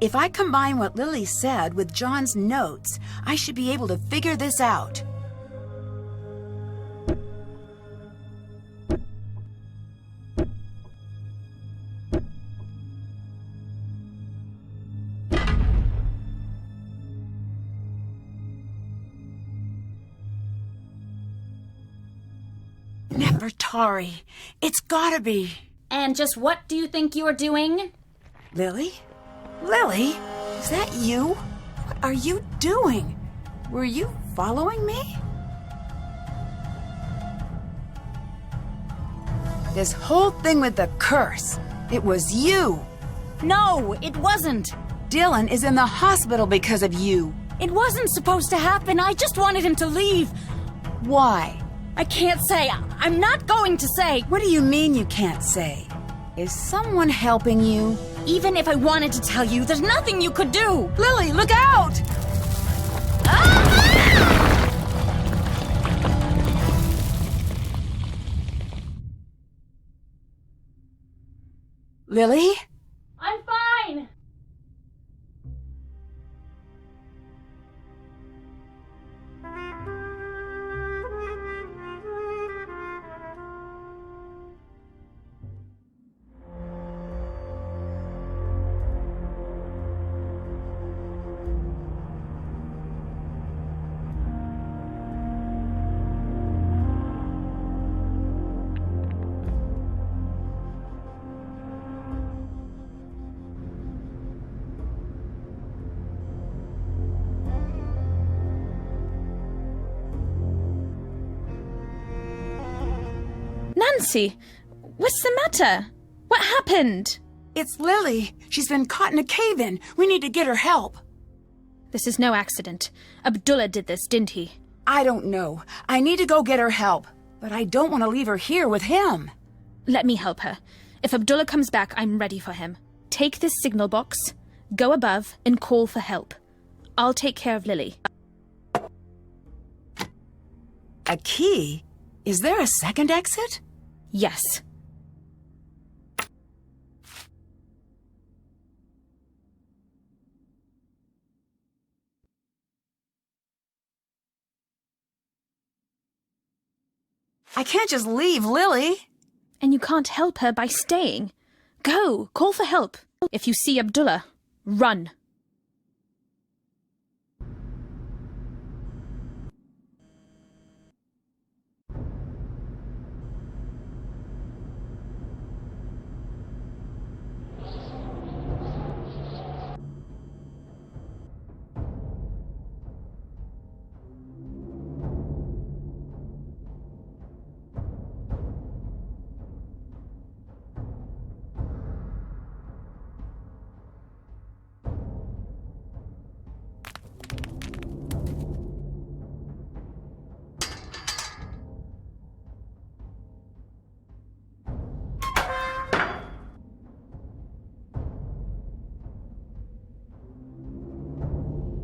If I combine what Lily said with John's notes, I should be able to figure this out. Nefertari. It's gotta be. And just what do you think you're doing? Lily? Lily? Is that you? What are you doing? Were you following me? This whole thing with the curse, it was you. No, it wasn't. Dylan is in the hospital because of you. It wasn't supposed to happen. I just wanted him to leave. Why? I can't say. I'm not going to say. What do you mean you can't say? Is someone helping you? Even if I wanted to tell you, there's nothing you could do. Lily, look out! Lily? I'm fine. Nancy, what's the matter? What happened? It's Lily. She's been caught in a cave-in. We need to get her help. This is no accident. Abdullah did this, didn't he? I don't know. I need to go get her help. But I don't want to leave her here with him. Let me help her. If Abdullah comes back, I'm ready for him. Take this signal box, go above, and call for help. I'll take care of Lily. A key? Is there a second exit? Yes. I can't just leave Lily. And you can't help her by staying. Go, call for help. If you see Abdullah, run.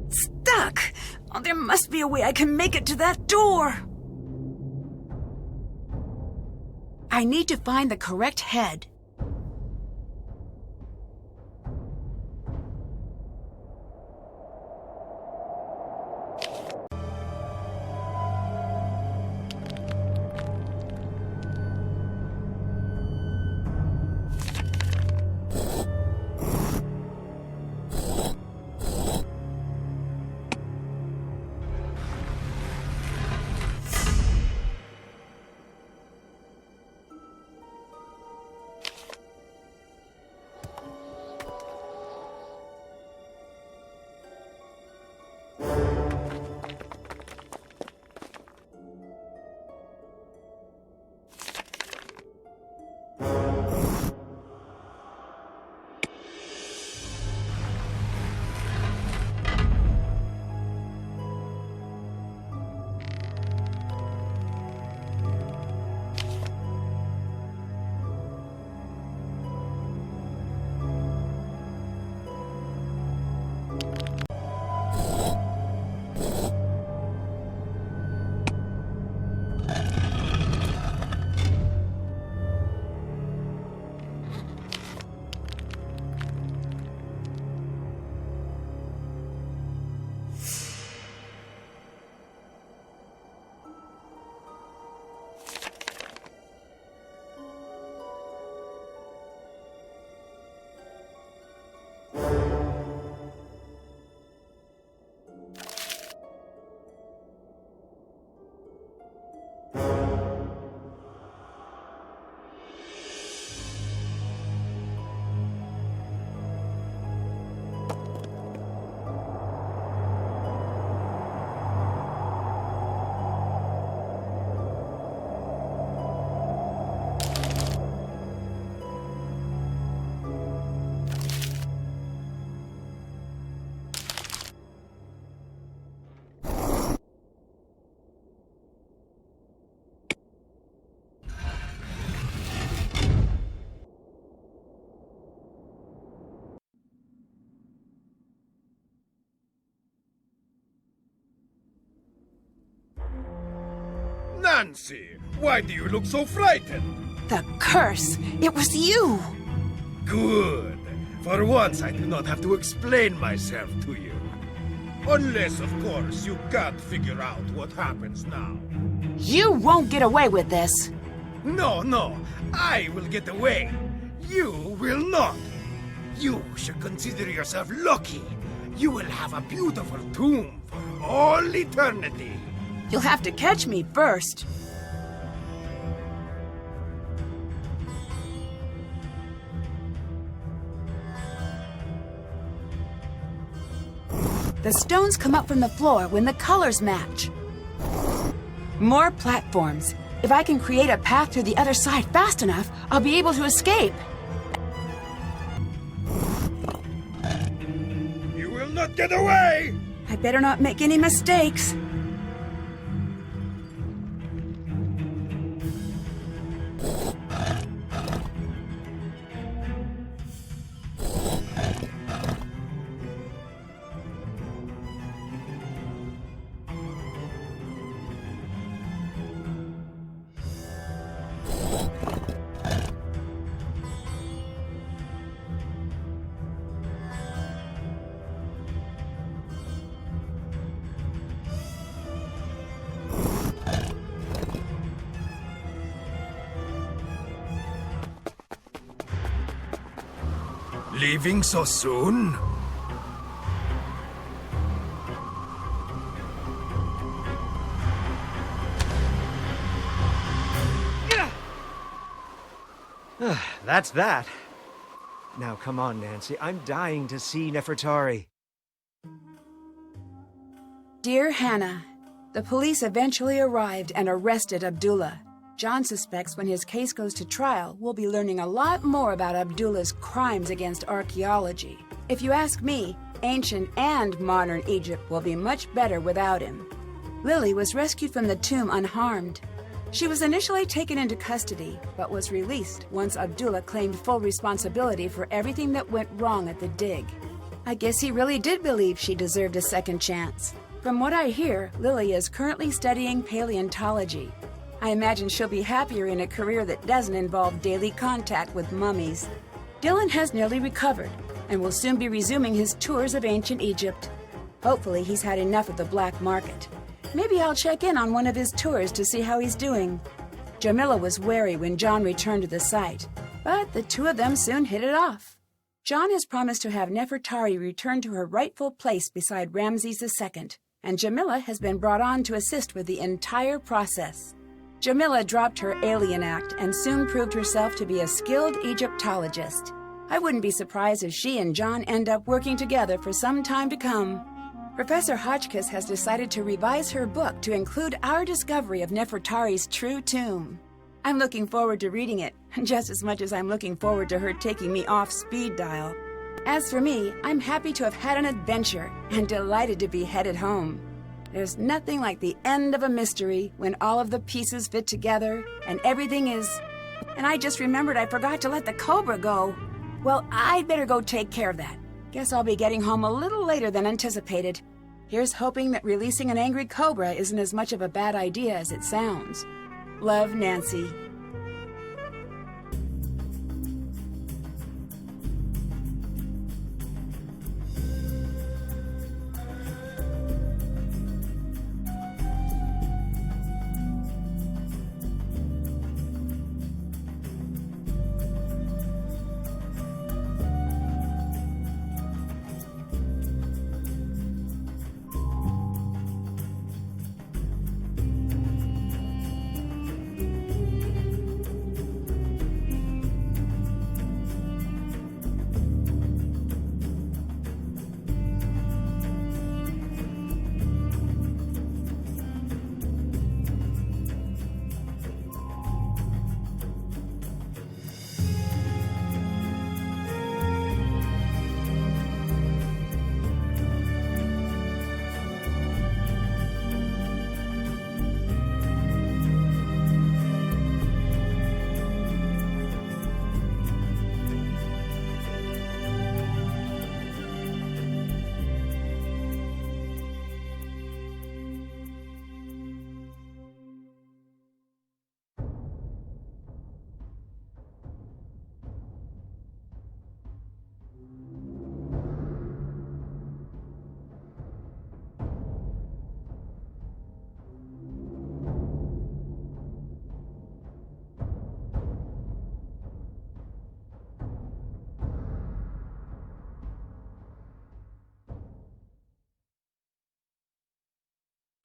Stuck! Oh, there must be a way I can make it to that door. I need to find the correct head. Nancy, why do you look so frightened? The curse! It was you! Good. For once, I do not have to explain myself to you. Unless, of course, you can't figure out what happens now. You won't get away with this! No, I will get away. You will not. You should consider yourself lucky. You will have a beautiful tomb for all eternity. You'll have to catch me first. The stones come up from the floor when the colors match. More platforms. If I can create a path to the other side fast enough, I'll be able to escape. You will not get away! I better not make any mistakes. Leaving so soon? That's that. Now come on, Nancy. I'm dying to see Nefertari. Dear Hannah, the police eventually arrived and arrested Abdullah. John suspects when his case goes to trial, we'll be learning a lot more about Abdullah's crimes against archaeology. If you ask me, ancient and modern Egypt will be much better without him. Lily was rescued from the tomb unharmed. She was initially taken into custody, but was released once Abdullah claimed full responsibility for everything that went wrong at the dig. I guess he really did believe she deserved a second chance. From what I hear, Lily is currently studying paleontology. I imagine she'll be happier in a career that doesn't involve daily contact with mummies. Dylan has nearly recovered and will soon be resuming his tours of ancient Egypt. Hopefully he's had enough of the black market. Maybe I'll check in on one of his tours to see how he's doing. Jamila was wary when John returned to the site, but the two of them soon hit it off. John has promised to have Nefertari return to her rightful place beside Ramses II, and Jamila has been brought on to assist with the entire process. Jamila dropped her alien act and soon proved herself to be a skilled Egyptologist. I wouldn't be surprised if she and John end up working together for some time to come. Professor Hotchkiss has decided to revise her book to include our discovery of Nefertari's true tomb. I'm looking forward to reading it, just as much as I'm looking forward to her taking me off speed dial. As for me, I'm happy to have had an adventure and delighted to be headed home. There's nothing like the end of a mystery when all of the pieces fit together and everything is... And I just remembered I forgot to let the cobra go. Well, I'd better go take care of that. Guess I'll be getting home a little later than anticipated. Here's hoping that releasing an angry cobra isn't as much of a bad idea as it sounds. Love, Nancy.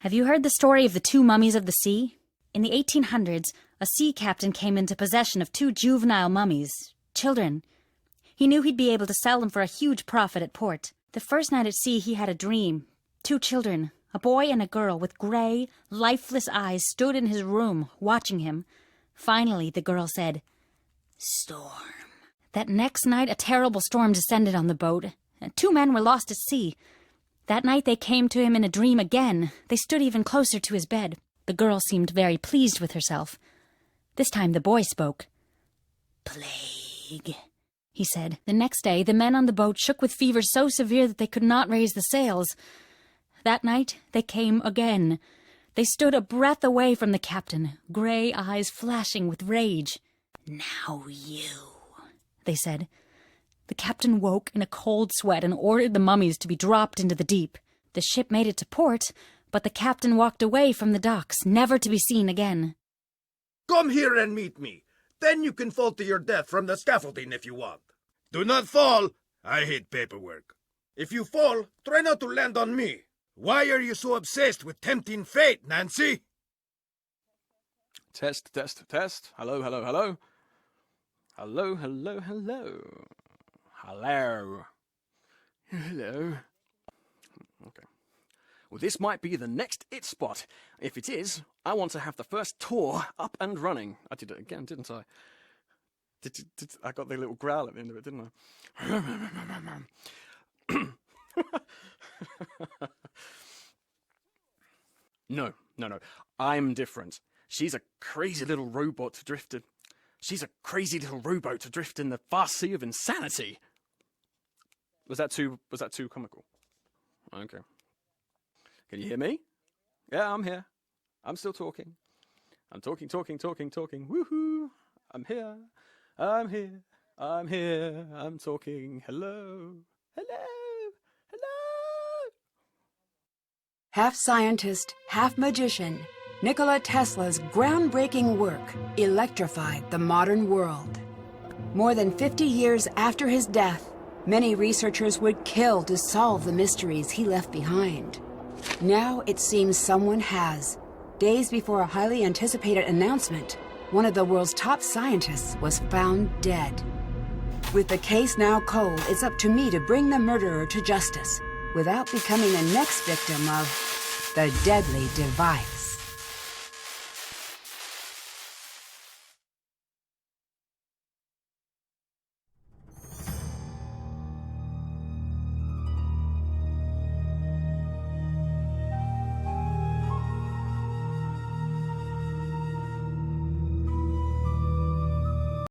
Have you heard the story of the two mummies of the sea? In the 1800s, a sea captain came into possession of two juvenile mummies, children. He knew he'd be able to sell them for a huge profit at port. The first night at sea, he had a dream. Two children, a boy and a girl with grey, lifeless eyes, stood in his room, watching him. Finally, the girl said, "Storm." That next night, a terrible storm descended on the boat. Two men were lost at sea. That night, they came to him in a dream again. They stood even closer to his bed. The girl seemed very pleased with herself. This time, the boy spoke. "Plague," he said. The next day, the men on the boat shook with fever so severe that they could not raise the sails. That night, they came again. They stood a breath away from the captain, grey eyes flashing with rage. "Now you," they said. The captain woke in a cold sweat and ordered the mummies to be dropped into the deep. The ship made it to port, but the captain walked away from the docks, never to be seen again. Come here and meet me. Then you can fall to your death from the scaffolding if you want. Do not fall. I hate paperwork. If you fall, try not to land on me. Why are you so obsessed with tempting fate, Nancy? Test, test, test. Hello, hello, hello. Hello, hello, hello. Hello. Hello. Okay. Well, this might be the next it spot. If it is, I want to have the first tour up and running. I did it again, didn't I? I got the little growl at the end of it, didn't I? No. I'm different. She's a crazy little robot drifted. She's a crazy little rowboat adrift in the vast sea of insanity. Was that too comical? Okay. Can you hear me? Yeah, I'm here. I'm still talking. I'm talking. Woohoo! I'm here. I'm talking. Hello. Half scientist, half magician, Nikola Tesla's groundbreaking work electrified the modern world. More than 50 years after his death, many researchers would kill to solve the mysteries he left behind. Now it seems someone has. Days before a highly anticipated announcement, one of the world's top scientists was found dead. With the case now cold, it's up to me to bring the murderer to justice without becoming the next victim of the deadly device.